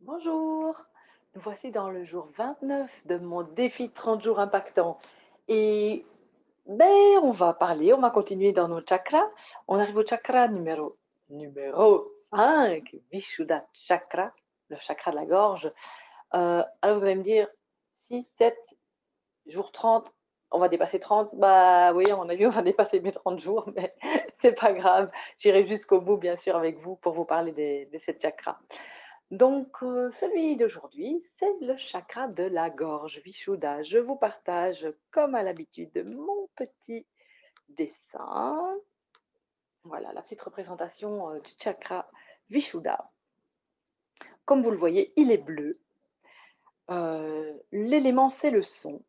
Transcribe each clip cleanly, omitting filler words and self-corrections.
Bonjour, nous voici dans le jour 29 de mon défi 30 jours impactants. Et on va parler, on va continuer dans nos chakras. On arrive au chakra numéro 5, Vishuddha Chakra, le chakra de la gorge. Alors vous allez me dire, 6, 7, jour 30, on va dépasser 30. Bah oui, à mon avis, on va dépasser mes 30 jours, mais c'est pas grave. J'irai jusqu'au bout, bien sûr, avec vous pour vous parler de cette chakra. Donc, celui d'aujourd'hui, c'est le chakra de la gorge, Vishuddha. Je vous partage, comme à l'habitude, mon petit dessin. Voilà, la petite représentation du chakra Vishuddha. Comme vous le voyez, il est bleu. L'élément, c'est le son.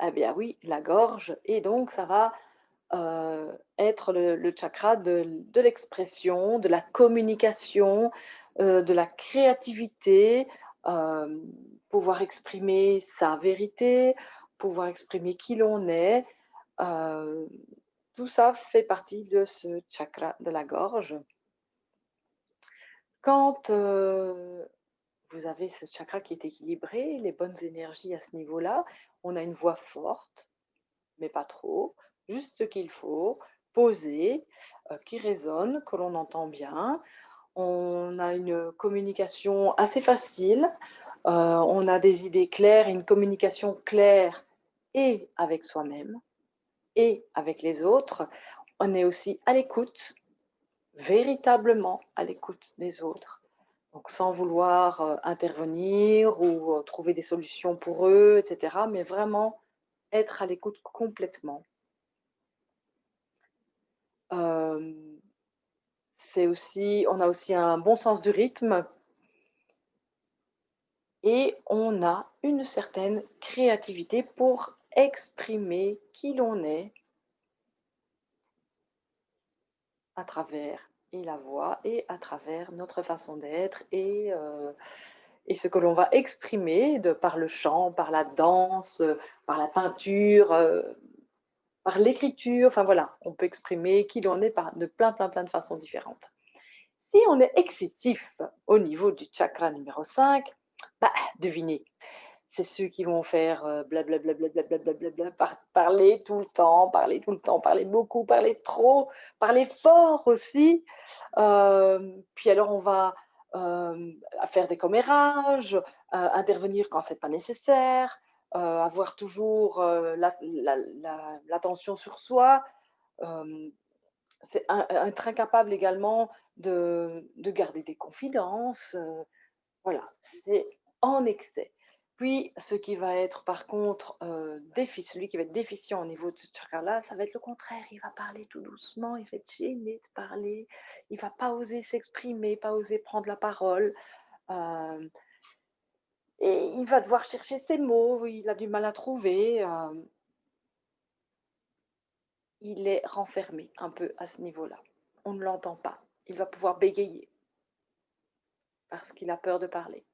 Eh bien oui, la gorge. Et donc, ça va être le chakra de l'expression, de la communication, de la créativité, hem, pouvoir exprimer sa vérité, pouvoir exprimer qui l'on est, heu, tout ça fait partie de ce chakra de la gorge. Quand, vous avez ce chakra qui est équilibré, les bonnes énergies à ce niveau-là, on a une voix forte, mais pas trop, juste ce qu'il faut, posé, qui résonne, que l'on entend bien. On a une communication assez facile, on a des idées claires et une communication claire et avec soi-même et avec les autres. On est aussi à l'écoute, véritablement à l'écoute des autres. Donc sans vouloir, intervenir ou, trouver des solutions pour eux et cetera, mais vraiment être à l'écoute complètement. Hem, c'est aussi on a aussi un bon sens du rythme et on a une certaine créativité pour exprimer qui l'on est à travers et la voix et à travers notre façon d'être et ce que l'on va exprimer de par le chant, par la danse, par la peinture, par l'écriture, enfin voilà, on peut exprimer qui l'on est par de plein, plein, plein de façons différentes. Si on est excessif au niveau du chakra numéro 5, bah, devinez, c'est ceux qui vont faire, parler tout le temps, parler tout le temps, parler beaucoup, parler trop, parler fort aussi. Puis alors on va, faire des commérages, intervenir quand c'est pas nécessaire, avoir toujours, l'attention sur soi. Hem, c'est être incapable également de garder des confidences, voilà, c'est en excès. Puis ce qui va être par contre, celui qui va être déficient au niveau de ce chakra-là, ça va être le contraire. Il va parler tout doucement, il va être gêné de parler, il va pas oser s'exprimer, pas oser prendre la parole, hem et il va devoir chercher ses mots, il a du mal à trouver, il est renfermé un peu à ce niveau-là. On ne l'entend pas. Il va pouvoir bégayer parce qu'il a peur de parler.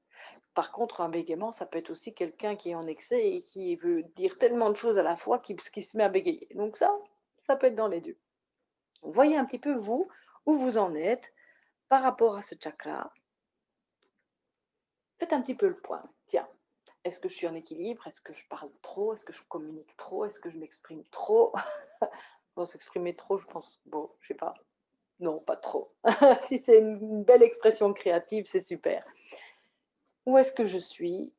Par contre, un bégaiement, ça peut être aussi quelqu'un qui est en excès et qui veut dire tellement de choses à la fois qu'il se met à bégayer. Donc ça peut être dans les 2. Voyez un petit peu vous, où vous en êtes par rapport à ce chakra. Faites un petit peu le point. Tiens, est-ce que je suis en équilibre? Est-ce que je parle trop? Est-ce que je communique trop? Est-ce que je m'exprime trop? Bon, s'exprimer trop, je pense, bon, je sais pas. Non, pas trop. Si c'est une belle expression créative, c'est super. Où est-ce que je suis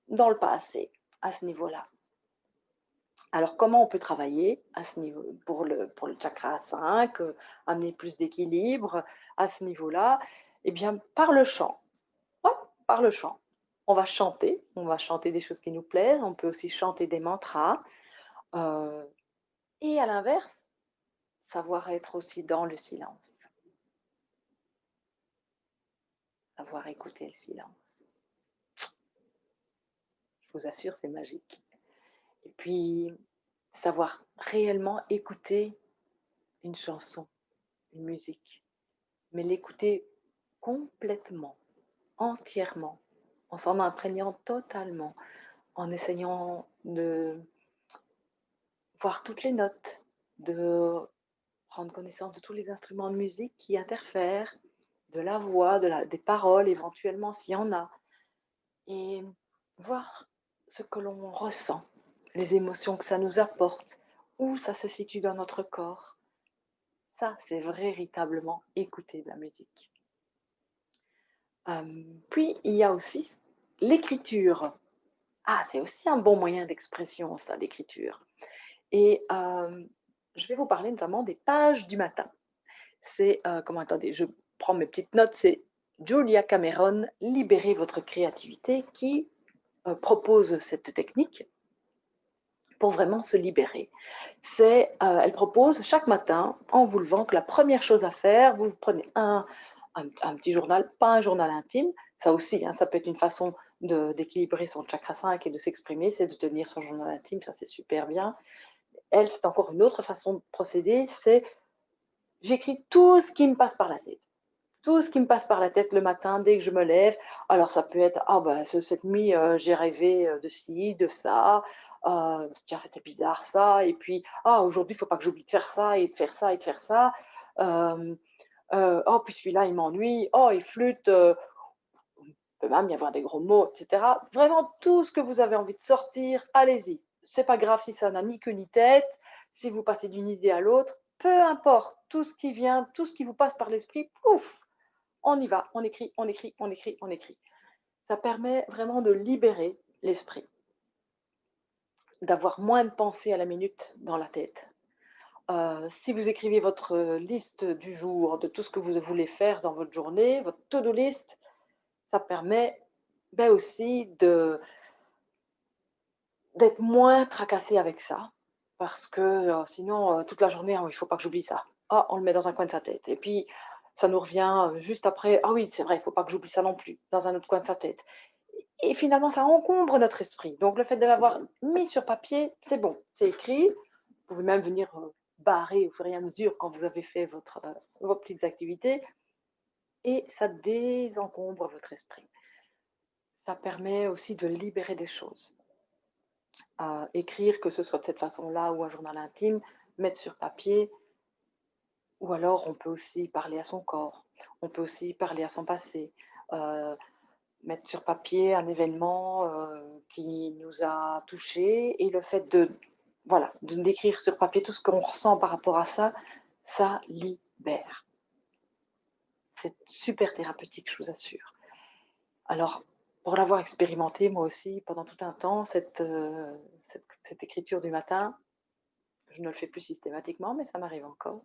dans le pas assez, à ce niveau-là? Alors, comment on peut travailler à ce niveau pour le chakra 5, amener plus d'équilibre à ce niveau-là? Eh bien, par le chant. Ouais, par le chant. On va chanter des choses qui nous plaisent, on peut aussi chanter des mantras, heu et à l'inverse, savoir être aussi dans le silence, savoir écouter le silence. Je vous assure, c'est magique et puis, savoir réellement écouter une chanson, une musique, mais l'écouter complètement, entièrement, en s'en imprégnant totalement, en essayant de voir toutes les notes, de prendre connaissance de tous les instruments de musique qui interfèrent, de la voix, des paroles éventuellement s'il y en a. et voir ce que l'on ressent, les émotions que ça nous apporte, où ça se situe dans notre corps. Ça, c'est véritablement écouter de la musique. Puis il y a aussi l'écriture. Ah, c'est aussi un bon moyen d'expression ça, l'écriture et je vais vous parler notamment des pages du matin. C'est, comment attendez, je prends mes petites notes, c'est Julia Cameron, «Libérez votre créativité» qui, propose cette technique pour vraiment se libérer. Elle propose chaque matin, en vous levant, que la première chose à faire, vous prenez un petit journal, pas un journal intime, ça aussi, hein, ça peut être une façon d'équilibrer son chakra 5 et de s'exprimer, c'est de tenir son journal intime, ça c'est super bien. Elle, c'est encore une autre façon de procéder, c'est j'écris tout ce qui me passe par la tête. Tout ce qui me passe par la tête le matin dès que je me lève. Alors ça peut être: «Ah bah, cette nuit, j'ai rêvé, de ci, de ça. Tiens, c'était bizarre ça» et puis: «Ah aujourd'hui, il faut pas que j'oublie de faire ça et de faire ça et de faire ça». Hem, «Oh puis celui-là, il m'ennuie. Oh il flûte», il peut même y avoir des gros mots et cetera. Vraiment tout ce que vous avez envie de sortir, allez-y. C'est pas grave si ça n'a ni queue ni tête, si vous passez d'une idée à l'autre, peu importe, tout ce qui vient, tout ce qui vous passe par l'esprit, pouf! On y va, on écrit, on écrit, on écrit, on écrit. Ça permet vraiment de libérer l'esprit, d'avoir moins de pensées à la minute dans la tête. Si vous écrivez votre liste du jour, de tout ce que vous voulez faire dans votre journée, votre to-do list, ça permet aussi d'être moins tracassé avec ça. Parce que sinon, toute la journée, «Ah oui, il ne faut pas que j'oublie ça». Ah, on le met dans un coin de sa tête. Et puis, ça nous revient juste après. «Ah oui, c'est vrai, il ne faut pas que j'oublie ça non plus», dans un autre coin de sa tête. Et finalement, ça encombre notre esprit. Donc le fait de l'avoir mis sur papier, c'est bon, c'est écrit. Vous pouvez même venir, barrer au fur et à mesure quand vous avez fait vos petites activités et ça désencombre votre esprit. Ça permet aussi de libérer des choses. Écrire, que ce soit de cette façon-là ou un journal intime, mettre sur papier ou alors on peut aussi parler à son corps. On peut aussi parler à son passé, heu, mettre sur papier un événement, qui nous a touchés et le fait de voilà, d'écrire sur papier tout ce qu'on ressent par rapport à ça, ça libère. C'est super thérapeutique, je vous assure. Alors, pour l'avoir expérimenté moi aussi pendant tout un temps, cette écriture du matin, je ne le fais plus systématiquement, mais ça m'arrive encore.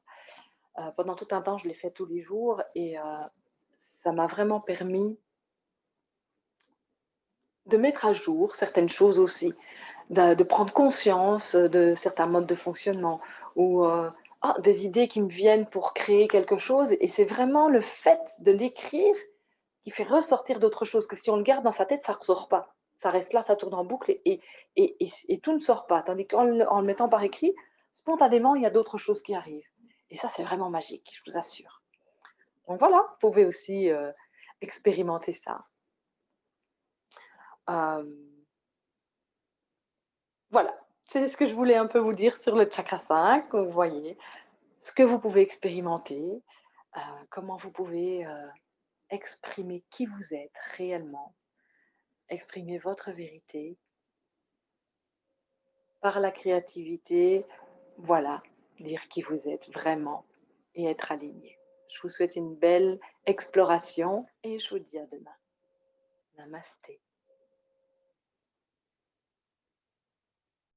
Pendant tout un temps, je l'ai fait tous les jours et ça m'a vraiment permis de mettre à jour certaines choses aussi. De prendre conscience, de certains modes de fonctionnement ou, des idées qui me viennent pour créer quelque chose et c'est vraiment le fait de l'écrire qui fait ressortir d'autres choses, que si on le garde dans sa tête, ça ressort pas. Ça reste là, ça tourne en boucle et tout ne sort pas. Tandis qu'en le mettant par écrit, spontanément, il y a d'autres choses qui arrivent et ça, c'est vraiment magique, je vous assure. Donc voilà, vous pouvez aussi, expérimenter ça. Hem Voilà, c'est ce que je voulais un peu vous dire sur le chakra 5. Vous voyez ce que vous pouvez expérimenter, comment vous pouvez, exprimer qui vous êtes réellement, exprimer votre vérité par la créativité, voilà, dire qui vous êtes vraiment et être aligné. Je vous souhaite une belle exploration et je vous dis à demain. Namasté.